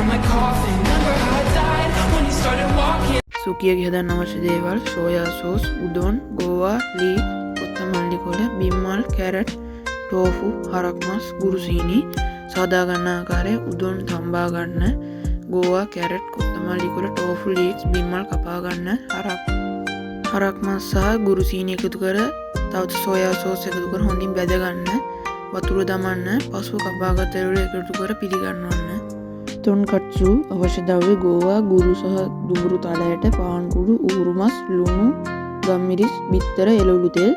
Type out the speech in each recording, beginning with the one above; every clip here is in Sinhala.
my coffin. Remember how I died when you started walking. සුකියගේ හදන්න අවශ්‍ය දේවල් සෝයා සෝස්, උදොන්, ගෝවා, ලී, කොත්තමල්ලි කොළ, බිම්මල්, කැරට්, ටෝෆු, හරක් මස්, ගුරුසීනි. සාදා ගන්න ආකාරය උදොන් තම්බා ගන්න, ගෝවා, කැරට්, කොත්තමල්ලි කොළ, ටෝෆු, ලීක්ස්, බිම්මල් කපා ගන්න, හරක් මස් සහ ගුරුසීනි එකතු කර තවත් සෝයා සෝස් එකතු කර හොඳින් බැද ගන්න. වතුර දමන්න. පසුව කපාගත් එළවලු එකතු කර පිළිගන්වන්න. තොන්කට්සු අවශ්‍ය ද්‍රව්‍ය ගෝවා, ගුරු සහ දුඹුරු තලයට, පාන් කුඩු, ඌරු මස්, ලුණු, ගම්මිරිස්, බිත්තර, එළවලු තෙල්.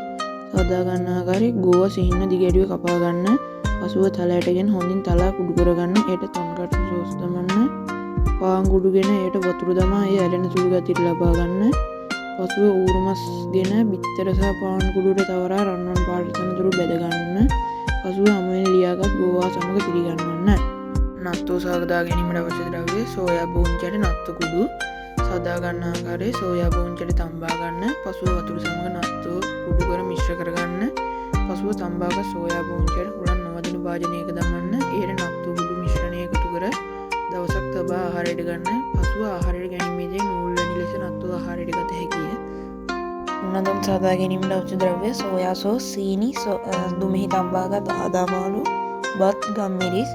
සාදා ගන්න ආකාරය ගෝවා සිහින්න දිගැඩිය කපා ගන්න. පසුව තලයටගෙන හොඳින් තලා කුඩු කරගන්න. ඒට තොන්කට්සු සෝස් දමන්න. පාන් කුඩුගෙන ඒට වතුර දමා ඒ ඇලෙන සුළු ගතියට ලබා ගන්න. පසුව ඌරු මස් ගෙන බිත්තර සහ පාන් කුඩුවට තවරා රන්වන් පාට තනතුරු බැද ගන්න. පසුව හමුවෙන් ලියාගත් ගෝවා සමග පිළිගන්වන්න. නත්තෝ සාදා ගැනීමට අවශ්‍ය ද්‍රව්‍ය සෝයා බෝංචියට නත්තෝ කුඩු. සාදා ගන්න ආකාරය සෝයා බෝංචියට තම්බා ගන්න. පසුව වතුර සමග නත්තෝ කුඩු කර මිශ්‍ර කරගන්න. පසුව තම්බාගත් සෝයා බෝංචියට හුලන් නොවදින භාජනයක දමන්න. ඒට නත්තෝ කුඩු මිශ්‍රණය එකතු කර දවසක් තබා ආහාරයට ගන්න. පසුව ආහාරයට ගැනීමේදී නූල් වැනි ලෙස නත්තෝ ආහාරයට ගත හැකිය. උනන්දුම් සාදා ගැනීමට අවශ්‍ය ද්‍රව්‍ය සෝයා සෝස්, සීනි, දුමිහි තම්බාගත් ආදාමාලු, බත්, ගම්මිරිස්.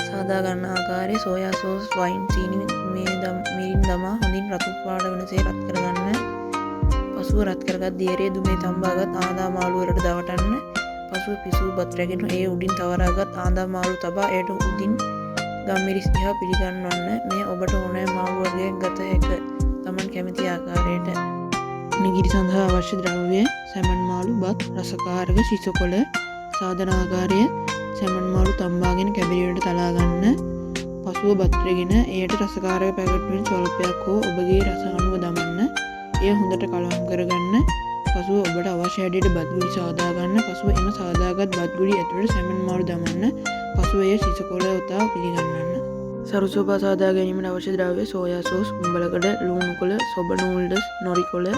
සාදා ගන්න ආකාරය සෝයා සෝස්, වයින්, සීනි, මිරින් දමා හොඳින් රතු පාට වෙනසේ රත් කරගන්න. පසුව රත් කරගත් දියරේ දුමේ තම්බාගත් ආදාමාලු වලට දවටන්න. පසුව පිසූ බත් රැගෙන ඒ උඩින් තවරාගත් ආදාමාලු තබා ඒට උඩින් ගම්මිරිස් දිහා පිළිගන්වන්න. මේ ඔබට ඕනෑ මාළු වර්ගයක් ගත හැක තමන් කැමති ආකාරයට. නිගිරි සඳහා අවශ්‍ය ද්‍රව්‍ය සැමන් මාළු, බත්, රසකාරක, සිසකොළ. සාදන ආකාරය සැමන් මාළු තම්බාගෙන කැබිරියට තලා ගන්න. පසුව බත් රැගෙන එයට රසකාරක පැකට් වලින් ස්වල්පයක් හෝ ඔබගේ රස අනුව දමන්න. එය හොඳට කලවම් කරගන්න. පසුව ඔබට අවශ්‍ය හැටියට බත් ගුලි සාදා ගන්න. පසුව එම සාදාගත් බත් ගුලි ඇතුළට සැමන් මාළු දමන්න. පසුව එය සිසකොළ ඔතා පිළිගන්වන්න. සරුසෝපා සාදා ගැනීමට අවශ්‍ය ද්‍රව්‍ය සෝයා සෝස්, උඹලකඩ, ලුණු කොළ, සොබ නූල්ඩස්, නොරි කොළ.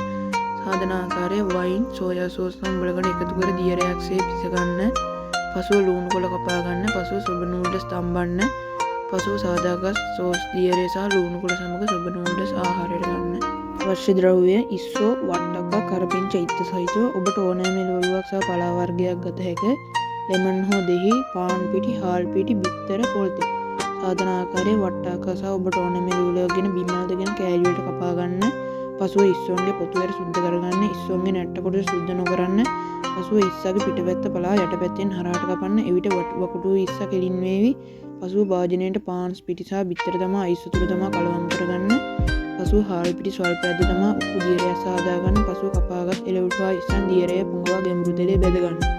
සාදන ආකාරය වයින්, සෝයා සෝස් සහ උඹලකඩ එකතු කර දියරයක් සේ පිස ගන්න. පසුව ලුණු කොළ කපා ගන්න. පසුව සොබ නූල්ඩස් තම්බන්න. පසුව සාදාගත් සෝස් දියරේ සහ ලුණු කොළ සමග සොබ නූල්ඩස් ආහාරයට ගන්න. අවශ්‍ය ද්‍රව්‍ය ඉස්සෝ, වට්ටක්ක, කරපිංච ඉත්ත සහිතව ඔබට ඕනෑම එළවලුවක් සහ පලා වර්ගයක් ගත හැක. ලෙමන් හෝ දෙහි, පාන් පිටි, හාල් පිටි, බිත්තර, පොල් තෙල්. සාදන ආකාරය වට්ටක්ක සහ ඔබට ඕනෑම එළවලුවක් ගෙන බිම්මල්දගෙන කෑලි වලට කපා ගන්න. පසුව ඉස්සෝන්ගේ පොතු ඇර සුද්ධ කරගන්න. ඉස්සෝන්ගේ නැට්ට කොටස සුද්ධ නොකරන්න. පසුව ඉස්සගේ පිටපැත්ත පලා යටපැත්තෙන් හරහාට කපන්න. එවිට වකුඩු ඉස්ස කෙලින් වේවි. පසුව භාජනයට පාන්ස් පිටි සහ බිත්තර දමා අයිස් වතුර දමා කලවම් කරගන්න. පසුව හාල් පිටි ස්වල්පයක් දමා උපු දියරයක් සාදා ගන්න. පසුව කපාගත් එළවලු සහ ඉස්සන් දියරය පුඟවා ගැඹුරු තෙලේ බැද ගන්න.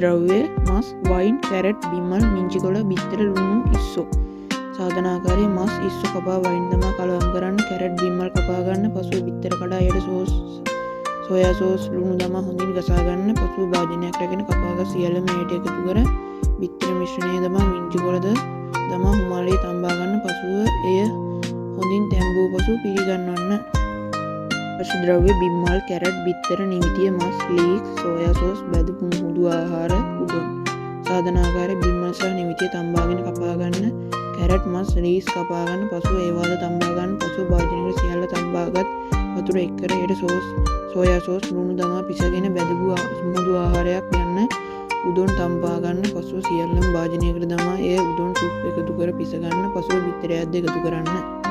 ද්‍රව්‍ය මස්, වයින්, කැරට්, බිම්මල්, මිංචිකොළ, බිත්තර, ලුණු, ඉස්සෝ. සාදන ආකාරය මස්, ඉස්සෝ කපා වයින් දමා කලවම් කරන්න. කැරට්, බිම්මල් කපා ගන්න. පසුව බිත්තර කඩා එයට සෝයා සෝස්, ලුණු දමා හොඳින් ගසා ගන්න. පසුව භාජනයක් රැගෙන කපාගත් සියල්ලම එයට එකතු කර බිත්තර මිශ්‍රණය දමා මිංචිකොළද දමා හුමාලේ තම්බා ගන්න. පසුව එය හොඳින් තැම්බූ පසු පිළිගන්වන්න. අවශ්‍ය ද්‍රව්‍ය බිම්මල්, කැරට්, බිත්තර, නිවිතිය, මස්, ලීක්ස්, සෝයා සෝස්, බැදපු මුහුදු ආහාර, උදොන්. සාදන ආකාරය බිම්මල් සහ නිවිතිය තම්බාගෙන කපා ගන්න. කැරට්, මස්, ලීක්ස් කපා ගන්න. පසුව ඒවාද තම්බා ගන්න. පසුව භාජනයකට සියල්ල තම්බාගත් වතුර එක් කර එයට සෝයා සෝස්, ලුණු දමා පිසගෙන බැදපු මුහුදු ආහාරයක් ගන්න. උදොන් තම්බා ගන්න. පසුව සියල්ලම භාජනයකට දමා එය උදොන් සුප් එකතු කර පිස ගන්න. පසුව බිත්තරයක්ද එකතු කරන්න.